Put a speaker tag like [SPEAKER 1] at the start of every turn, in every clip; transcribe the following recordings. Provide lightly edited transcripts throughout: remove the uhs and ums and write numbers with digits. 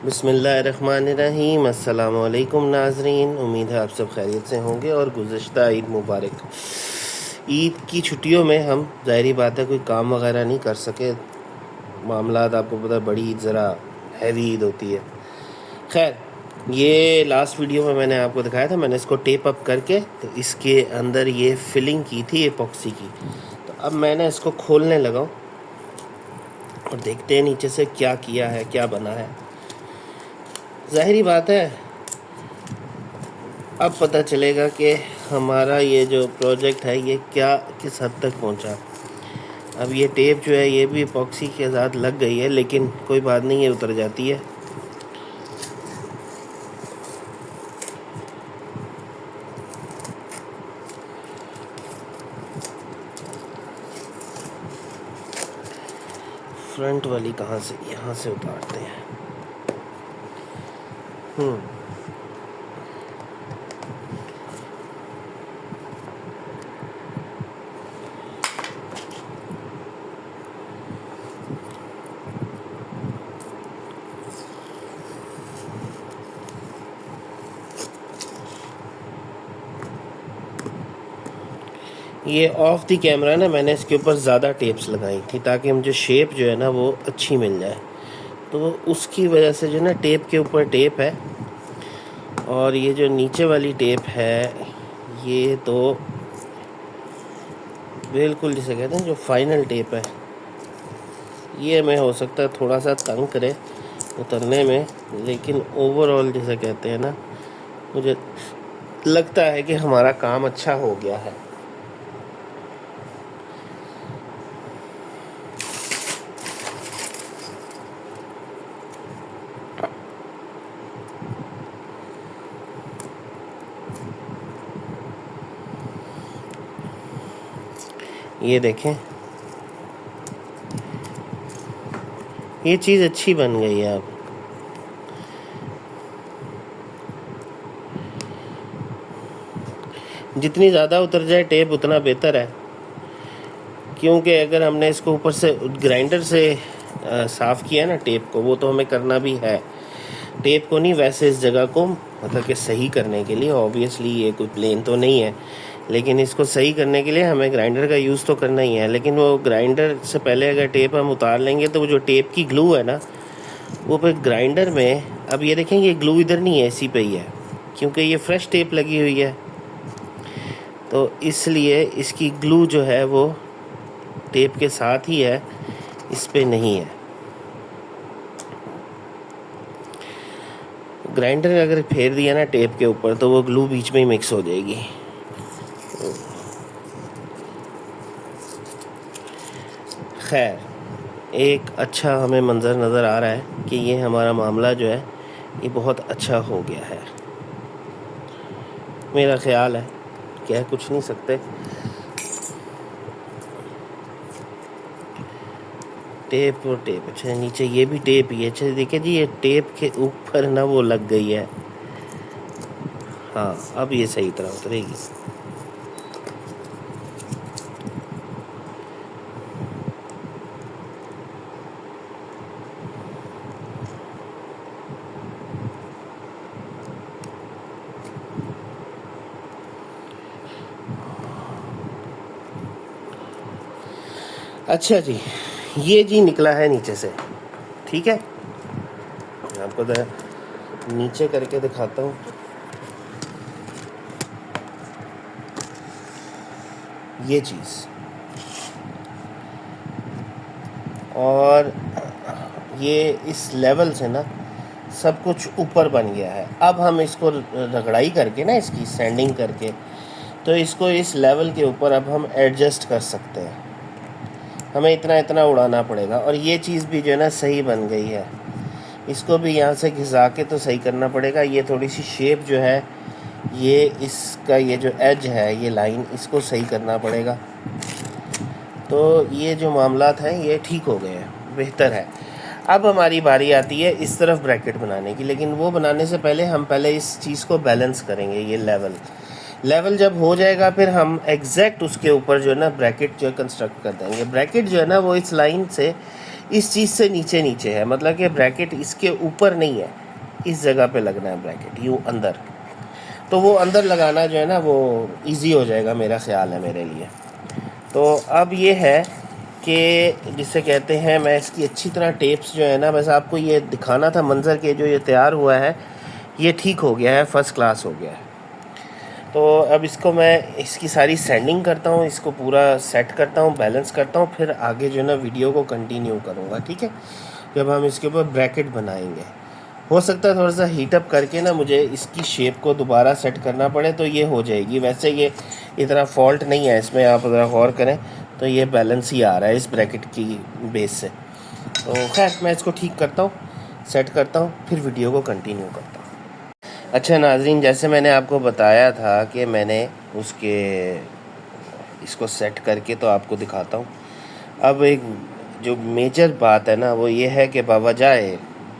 [SPEAKER 1] बिस्मिल्लाहिर्रहमानिर्रहीम। अस्सलाम वालेकुम नाज़रीन, उम्मीद है आप सब खैरियत से होंगे और गुज़श्ता ईद मुबारक। ईद की छुट्टियों में हम ज़ाहिरी बात है कोई काम वगैरह नहीं कर सके। मामलात आपको पता है, बड़ी ईद ज़रा हैवी ईद होती है। खैर, ये लास्ट वीडियो में मैंने आपको दिखाया था, मैंने इसको टेप अप करके तो इसके अंदर ये फिलिंग की थी एपॉक्सी की। तो अब मैंने इसको खोलने लगा और देखते हैं नीचे से क्या किया है, क्या बना है। ज़ाहिरी बात है अब पता चलेगा कि हमारा ये जो प्रोजेक्ट है ये क्या किस हद तक पहुंचा। अब ये टेप जो है ये भी एपॉक्सी के साथ लग गई है, लेकिन कोई बात नहीं, ये उतर जाती है। फ्रंट वाली कहाँ से, यहाँ से उतारते हैं। ये ऑफ द कैमरा ना मैंने इसके ऊपर ज़्यादा टेप्स लगाई थी ताकि मुझे शेप जो है ना वो अच्छी मिल जाए। तो उसकी वजह से जो ना टेप के ऊपर टेप है, और ये जो नीचे वाली टेप है ये तो बिल्कुल जिसे कहते हैं जो फाइनल टेप है, ये हमें हो सकता है थोड़ा सा तंग करे उतरने में, लेकिन ओवरऑल जिसे कहते हैं ना, मुझे लगता है कि हमारा काम अच्छा हो गया है। ये देखें, ये चीज़ अच्छी बन गई है। अब जितनी ज़्यादा उतर जाए टेप उतना बेहतर है, क्योंकि अगर हमने इसको ऊपर से ग्राइंडर से साफ़ किया ना टेप को, वो तो हमें करना भी है। टेप को नहीं, वैसे इस जगह को मतलब कि सही करने के लिए, ऑब्वियसली ये कोई प्लेन तो नहीं है, लेकिन इसको सही करने के लिए हमें ग्राइंडर का यूज़ तो करना ही है। लेकिन वो ग्राइंडर से पहले अगर टेप हम उतार लेंगे तो वो जो टेप की ग्लू है ना, वो फिर ग्राइंडर में, अब ये देखें ये ग्लू इधर नहीं है, इसी पे ही है, क्योंकि ये फ्रेश टेप लगी हुई है, तो इसलिए इसकी ग्लू जो है वो टेप के साथ ही है, इस पे नहीं है। ग्राइंडर अगर फेर दिया ना टेप के ऊपर तो वो ग्लू बीच में ही मिक्स हो जाएगी। खैर, एक अच्छा हमें मंज़र नज़र आ रहा है कि ये हमारा मामला जो है ये बहुत अच्छा हो गया है, मेरा ख्याल है। कह कुछ नहीं सकते। टेप और टेप, अच्छा नीचे ये भी टेप ही है। अच्छा देखिए जी, ये टेप के ऊपर ना वो लग गई है। हाँ, अब ये सही तरह उतरेगी। अच्छा जी, ये जी निकला है नीचे से, ठीक है। आपको नीचे करके दिखाता हूँ। ये चीज़, और ये इस लेवल से ना सब कुछ ऊपर बन गया है। अब हम इसको रगड़ाई करके ना, इसकी सैंडिंग करके, तो इसको इस लेवल के ऊपर अब हम एडजस्ट कर सकते हैं। हमें इतना इतना उड़ाना पड़ेगा, और ये चीज़ भी जो है ना सही बन गई है। इसको भी यहाँ से घिसा के तो सही करना पड़ेगा। ये थोड़ी सी शेप जो है, ये इसका ये जो एज है, ये लाइन, इसको सही करना पड़ेगा। तो ये जो मामलात हैं ये ठीक हो गए हैं, बेहतर है। अब हमारी बारी आती है इस तरफ ब्रैकेट बनाने की, लेकिन वो बनाने से पहले हम पहले इस चीज़ को बैलेंस करेंगे। ये लेवल जब हो जाएगा फिर हम एग्जैक्ट उसके ऊपर जो है ना ब्रैकेट जो है कंस्ट्रक्ट कर देंगे। ब्रैकेट जो है ना वो इस लाइन से इस चीज़ से नीचे नीचे है, मतलब कि ब्रैकेट इसके ऊपर नहीं है, इस जगह पे लगना है ब्रैकेट यूँ अंदर। तो वो अंदर लगाना जो है ना वो इजी हो जाएगा, मेरा ख्याल है मेरे लिए। तो अब ये है कि जिसे कहते हैं, मैं इसकी अच्छी तरह टेप्स जो है ना, बस आपको ये दिखाना था मंज़र के जो ये तैयार हुआ है ये ठीक हो गया है, फ़र्स्ट क्लास हो गया है। तो अब इसको मैं इसकी सारी सैंडिंग करता हूँ, इसको पूरा सेट करता हूँ, बैलेंस करता हूँ, फिर आगे जो है ना वीडियो को कंटिन्यू करूँगा, ठीक है। जब हम इसके ऊपर ब्रैकेट बनाएंगे, हो सकता है थोड़ा सा हीटअप करके ना मुझे इसकी शेप को दोबारा सेट करना पड़े, तो ये हो जाएगी। वैसे ये इतना फॉल्ट नहीं है इसमें, आप ज़रा गौर करें तो ये बैलेंस ही आ रहा है इस ब्रैकेट की बेस से। तो खैर मैं इसको ठीक करता हूँ, सेट करता हूँ, फिर वीडियो को कंटिन्यू करता हूँ। अच्छा नाज़रीन, जैसे मैंने आपको बताया था कि मैंने इसको सेट करके तो आपको दिखाता हूँ। अब एक जो मेजर बात है ना वो ये है कि बावजह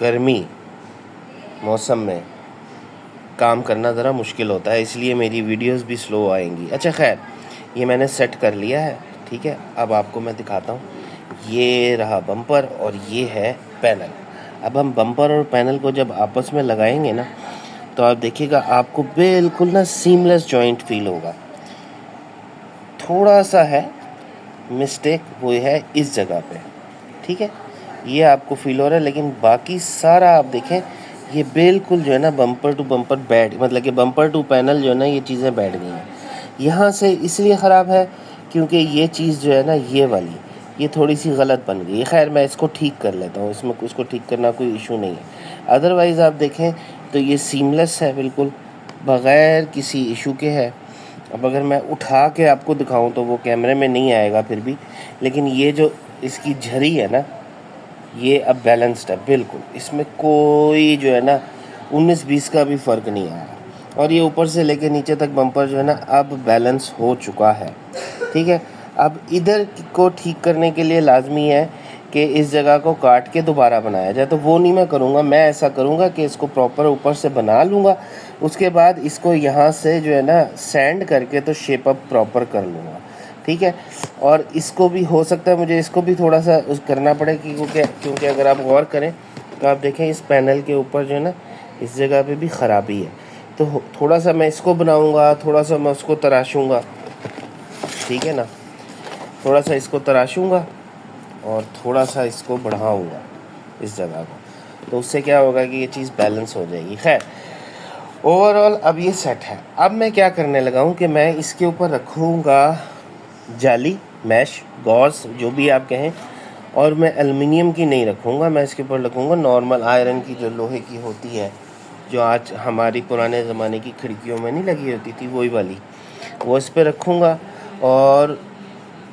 [SPEAKER 1] गर्मी मौसम में काम करना ज़रा मुश्किल होता है, इसलिए मेरी वीडियोस भी स्लो आएंगी। अच्छा खैर, ये मैंने सेट कर लिया है, ठीक है। अब आपको मैं दिखाता हूँ, ये रहा बम्पर और ये है पैनल। अब हम बम्पर और पैनल को जब आपस में लगाएंगे ना, तो आप देखिएगा आपको बिल्कुल ना सीमलेस जॉइंट फील होगा। थोड़ा सा है मिस्टेक, वो है इस जगह पे, ठीक है, ये आपको फील हो रहा है, लेकिन बाकी सारा आप देखें ये बिल्कुल जो है ना बम्पर टू बम्पर बैठ, मतलब कि बम्पर टू पैनल जो है ना ये चीज़ें बैठ गई हैं। यहाँ से इसलिए ख़राब है क्योंकि ये चीज़ जो है ना ये वाली ये थोड़ी सी गलत बन गई। खैर मैं इसको ठीक कर लेता हूँ, इसमें उसको ठीक करना कोई इशू नहीं है। अदरवाइज़ आप देखें तो ये सीमलेस है बिल्कुल, बग़ैर किसी इशू के है। अब अगर मैं उठा के आपको दिखाऊं तो वो कैमरे में नहीं आएगा फिर भी, लेकिन ये जो इसकी झरी है ना ये अब बैलेंस्ड है बिल्कुल, इसमें कोई जो है ना 19-20 का भी फ़र्क नहीं आया। और ये ऊपर से लेके नीचे तक बम्पर जो है ना अब बैलेंस हो चुका है, ठीक है। अब इधर को ठीक करने के लिए लाजमी है कि इस जगह को काट के दोबारा बनाया जाए, तो वो नहीं मैं करूँगा। मैं ऐसा करूँगा कि इसको प्रॉपर ऊपर से बना लूँगा, उसके बाद इसको यहाँ से जो है ना सैंड करके तो शेप अप प्रॉपर कर लूँगा, ठीक है। और इसको भी हो सकता है मुझे इसको भी थोड़ा सा करना पड़े क्योंकि अगर आप गौर करें तो आप देखें इस पैनल के ऊपर जो है ना इस जगह पे भी ख़राबी है, तो थोड़ा सा मैं इसको बनाऊँगा, थोड़ा सा मैं उसको तराशूँगा, ठीक है ना, थोड़ा सा इसको तराशूँगा और थोड़ा सा इसको बढ़ाऊँगा इस जगह को, तो उससे क्या होगा कि ये चीज़ बैलेंस हो जाएगी। खैर ओवरऑल अब ये सेट है। अब मैं क्या करने लगा हूँ कि मैं इसके ऊपर रखूँगा जाली, मैश, गॉज जो भी आप कहें, और मैं एल्युमिनियम की नहीं रखूँगा, मैं इसके ऊपर रखूँगा नॉर्मल आयरन की जो लोहे की होती है, जो आज हमारी पुराने ज़माने की खिड़कियों में नहीं लगी होती थी वही वाली, वो इस पर रखूँगा और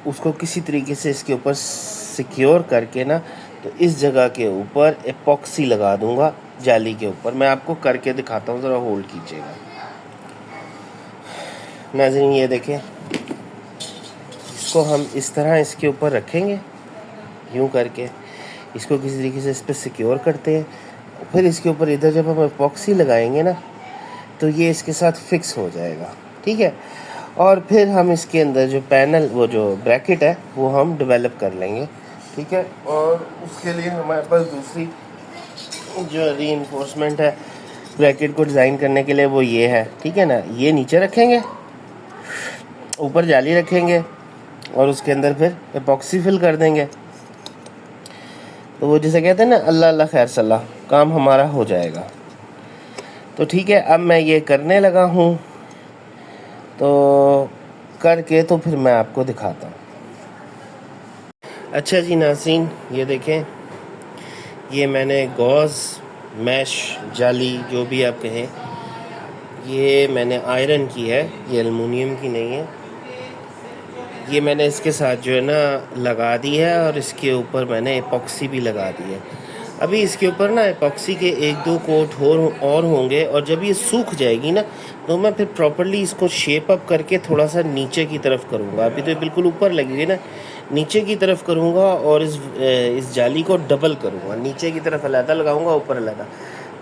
[SPEAKER 1] उसको किसी तरीके से इसके ऊपर सिक्योर करके ना तो इस जगह के ऊपर एपॉक्सी लगा दूँगा जाली के ऊपर। मैं आपको करके दिखाता हूँ, ज़रा होल्ड कीजिएगा नाज़रीन। ये देखें, इसको हम इस तरह इसके ऊपर रखेंगे यूँ करके, इसको किसी तरीके से इस पर सिक्योर करते हैं, फिर इसके ऊपर इधर जब हम एपॉक्सी लगाएंगे ना तो ये इसके साथ फिक्स हो जाएगा, ठीक है। और फिर हम इसके अंदर जो पैनल, वो जो ब्रैकेट है वो हम डेवलप कर लेंगे, ठीक है। और उसके लिए हमारे पास दूसरी जो रीइंफोर्समेंट है ब्रैकेट को डिज़ाइन करने के लिए वो ये है, ठीक है ना। ये नीचे रखेंगे, ऊपर जाली रखेंगे और उसके अंदर फिर एपॉक्सी फिल कर देंगे, तो वो जिसे कहते हैं ना अल्लाह अल्लाह खैर सल्लाह, काम हमारा हो जाएगा। तो ठीक है, अब मैं ये करने लगा हूँ, तो करके तो फिर मैं आपको दिखाता हूँ। अच्छा जी नाज़रीन, ये देखें, ये मैंने गॉज, मैश, जाली जो भी आप कहें, ये मैंने आयरन की है, ये एल्युमिनियम की नहीं है। ये मैंने इसके साथ जो है ना लगा दी है और इसके ऊपर मैंने एपॉक्सी भी लगा दी है। अभी इसके ऊपर ना एपॉक्सी के 1-2 कोट और होंगे, और जब ये सूख जाएगी ना तो मैं फिर प्रॉपर्ली इसको शेप अप करके थोड़ा सा नीचे की तरफ करूँगा। अभी तो बिल्कुल ऊपर लगेगी ना, नीचे की तरफ करूँगा और इस जाली को डबल करूँगा, नीचे की तरफ अलग लगाऊँगा, ऊपर अलग,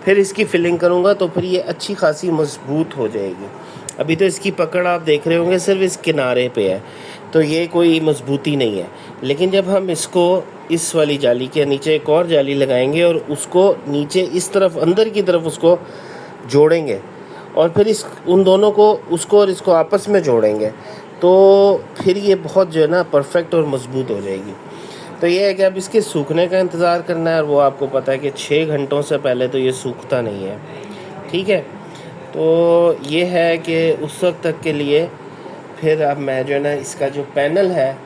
[SPEAKER 1] फिर इसकी फिलिंग करूँगा, तो फिर ये अच्छी खासी मजबूत हो जाएगी। अभी तो इसकी पकड़ आप देख रहे होंगे सिर्फ इस किनारे पे है, तो ये कोई मजबूती नहीं है। लेकिन जब हम इसको इस वाली जाली के नीचे एक और जाली लगाएंगे और उसको नीचे इस तरफ अंदर की तरफ उसको जोड़ेंगे और फिर इस उन दोनों को उसको और इसको आपस में जोड़ेंगे, तो फिर ये बहुत जो है ना परफेक्ट और मजबूत हो जाएगी। तो ये है कि अब इसके सूखने का इंतज़ार करना है, और वो आपको पता है कि 6 घंटों से पहले तो ये सूखता नहीं है, ठीक है। तो ये है कि उस वक्त तक के लिए फिर अब मैं जो है ना इसका जो पैनल है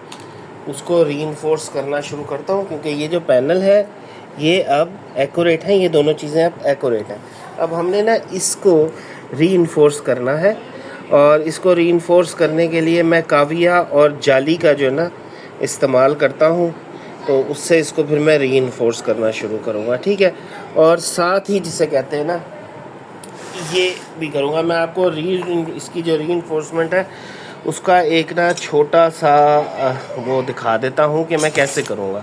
[SPEAKER 1] उसको रीइंफोर्स करना शुरू करता हूँ, क्योंकि ये जो पैनल है ये अब एक्यूरेट है, ये दोनों चीज़ें अब एक्यूरेट हैं। अब हमने ना इसको रीइंफोर्स करना है, और इसको रीइंफोर्स करने के लिए मैं काविया और जाली का जो है ना इस्तेमाल करता हूँ, तो उससे इसको फिर मैं रीइंफोर्स करना शुरू करूँगा, ठीक है। और साथ ही जिसे कहते हैं ना ये भी करूँगा मैं आपको इसकी जो रीइंफोर्समेंट है उसका एक ना छोटा सा वो दिखा देता हूँ कि मैं कैसे करूँगा।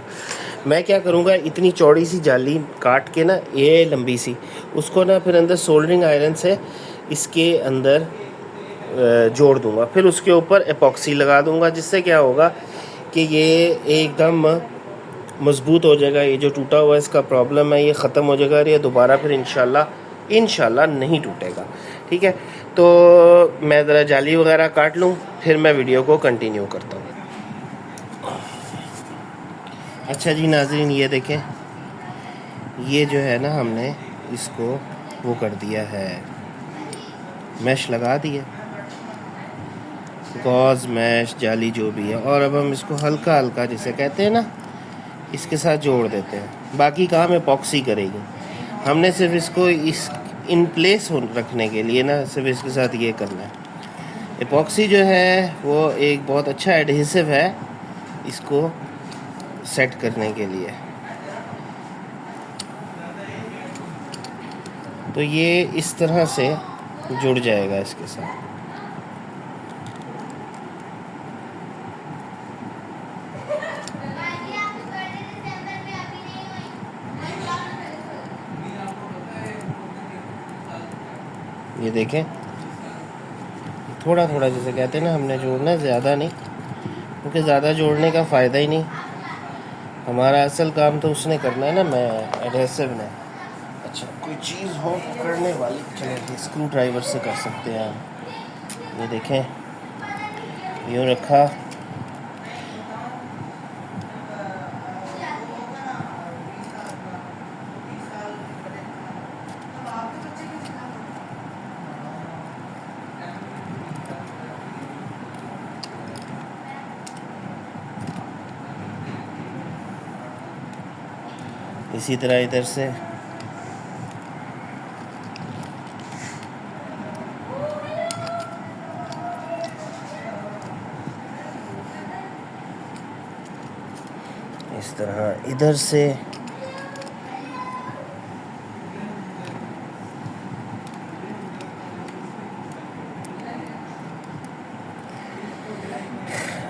[SPEAKER 1] मैं क्या करूँगा, इतनी चौड़ी सी जाली काट के ना, ये लंबी सी, उसको ना फिर अंदर सोल्डरिंग आयरन से इसके अंदर जोड़ दूँगा, फिर उसके ऊपर एपॉक्सी लगा दूँगा, जिससे क्या होगा कि ये एकदम मज़बूत हो जाएगा। ये जो टूटा हुआ इसका प्रॉब्लम है ये ख़त्म हो जाएगा, और ये दोबारा फिर इंशाल्लाह नहीं टूटेगा, ठीक है। तो मैं ज़रा जाली वगैरह काट लूँ, फिर मैं वीडियो को कंटिन्यू करता हूँ। अच्छा जी नाज़रीन, ये देखें, ये जो है ना हमने इसको वो कर दिया है, मैश लगा दिया, गॉज़ मैश जाली जो भी है, और अब हम इसको हल्का हल्का जिसे कहते हैं ना इसके साथ जोड़ देते हैं। बाकी काम एपॉक्सी करेगी, हमने सिर्फ इसको इस इन प्लेस रखने के लिए ना सिर्फ इसके साथ ये करना है। एपॉक्सी जो है वो एक बहुत अच्छा एडहेसिव है इसको सेट करने के लिए। तो ये इस तरह से जुड़ जाएगा इसके साथ। ये देखें, थोड़ा थोड़ा जैसे कहते हैं ना हमने जोड़ना है, ज़्यादा नहीं, क्योंकि ज़्यादा जोड़ने का फ़ायदा ही नहीं। हमारा असल काम तो उसने करना है ना, मैं एडहेसिव ने। अच्छा, कोई चीज़ हो पकड़ने वाली, चलिए स्क्रू ड्राइवर से कर सकते हैं आप। ये देखें, यूँ रखा, इसी तरह इधर से इस तरह इधर से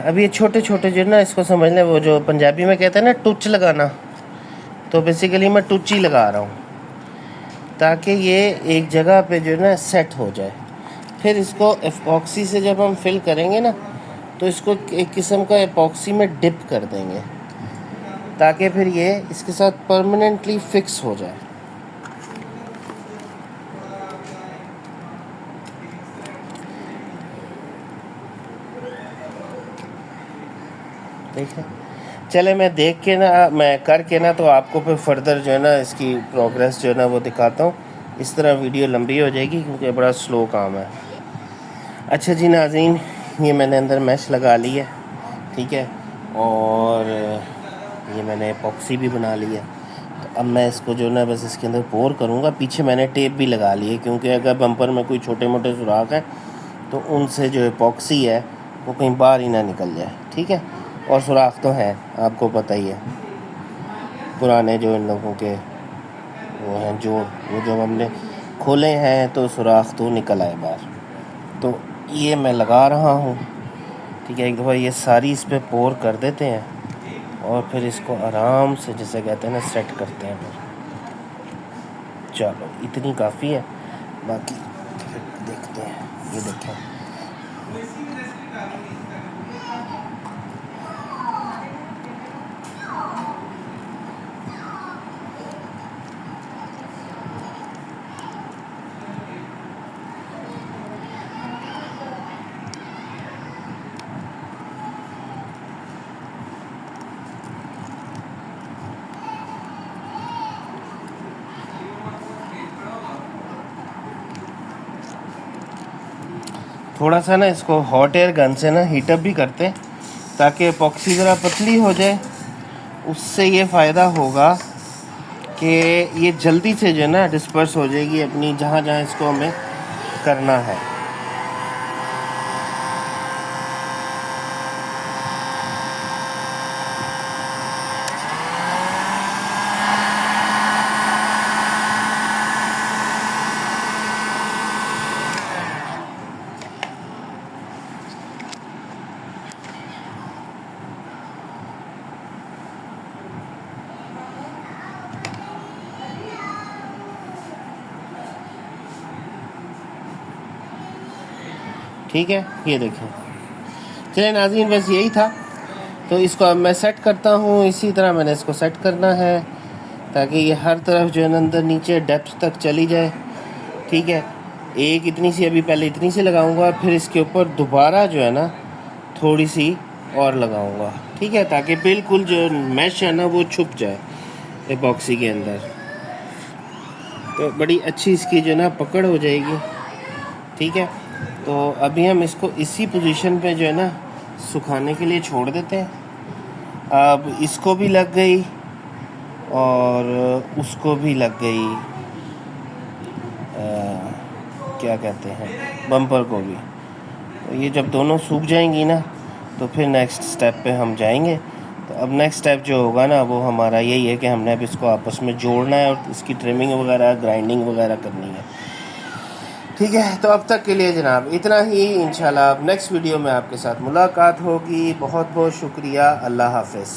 [SPEAKER 1] अब ये छोटे छोटे जो ना इसको समझ लें, वो जो पंजाबी में कहते हैं ना टुच लगाना, तो बेसिकली मैं टुच ही लगा रहा हूँ ताकि ये एक जगह पे जो है ना सेट हो जाए। फिर इसको एपॉक्सी से जब हम फिल करेंगे ना, तो इसको एक किस्म का एपॉक्सी में डिप कर देंगे ताकि फिर ये इसके साथ परमानेंटली फिक्स हो जाए। ठीक है, चले मैं देख के ना, मैं करके ना, तो आपको फिर फर्दर जो है ना इसकी प्रोग्रेस जो है ना वो दिखाता हूँ। इस तरह वीडियो लंबी हो जाएगी क्योंकि बड़ा स्लो काम है। अच्छा जी नाज़रीन, ये मैंने अंदर मैश लगा ली है, ठीक है, और ये मैंने एपॉक्सी भी बना ली है। तो अब मैं इसको जो ना बस इसके अंदर पोर करूँगा। पीछे मैंने टेप भी लगा ली है, क्योंकि अगर बम्पर में कोई छोटे मोटे सुराख हैं तो उनसे जो एपॉक्सी है वो कहीं बाहर ही ना निकल जाए, ठीक है। और सुराख तो हैं, आपको पता ही है, पुराने जो इन लोगों के वो हैं जोड़, वो जब हमने खोले हैं तो सुराख तो निकल आए बाहर। तो ये मैं लगा रहा हूँ, ठीक है। एक दफ़ा ये सारी इस पर पोर कर देते हैं और फिर इसको आराम से जिसे कहते हैं ना सेट करते हैं। फिर चलो इतनी काफ़ी है, बाकी फिर देखते हैं। ये देखें, थोड़ा सा ना इसको हॉट एयर गन से ना हीटअप भी करते हैं ताकि एपॉक्सी ज़रा पतली हो जाए। उससे ये फ़ायदा होगा कि ये जल्दी से जो है ना डिस्पर्स हो जाएगी अपनी जहाँ जहाँ इसको हमें करना है। ठीक है, ये देखें। चलिए नाज़रीन, बस यही था। तो इसको अब मैं सेट करता हूँ। इसी तरह मैंने इसको सेट करना है ताकि ये हर तरफ जो है ना अंदर नीचे डेप्थ तक चली जाए। ठीक है, एक इतनी सी अभी पहले इतनी सी लगाऊंगा, फिर इसके ऊपर दोबारा जो है ना थोड़ी सी और लगाऊंगा। ठीक है, ताकि बिल्कुल जो मैश है ना वो छुप जाए एपॉक्सी के अंदर, तो बड़ी अच्छी इसकी जो है ना पकड़ हो जाएगी। ठीक है, तो अभी हम इसको इसी पोजीशन पे जो है ना सुखाने के लिए छोड़ देते हैं। अब इसको भी लग गई और उसको भी लग गई, क्या कहते हैं, बम्पर को भी। तो ये जब दोनों सूख जाएंगी ना तो फिर नेक्स्ट स्टेप पे हम जाएंगे। तो अब नेक्स्ट स्टेप जो होगा ना वो हमारा यही है कि हमने अब इसको आपस में जोड़ना है और इसकी ट्रिमिंग वगैरह ग्राइंडिंग वगैरह करनी है। ठीक है, तो अब तक के लिए जनाब इतना ही। इंशाल्लाह अब नेक्स्ट वीडियो में आपके साथ मुलाकात होगी। बहुत बहुत शुक्रिया। अल्लाह हाफ़िज़।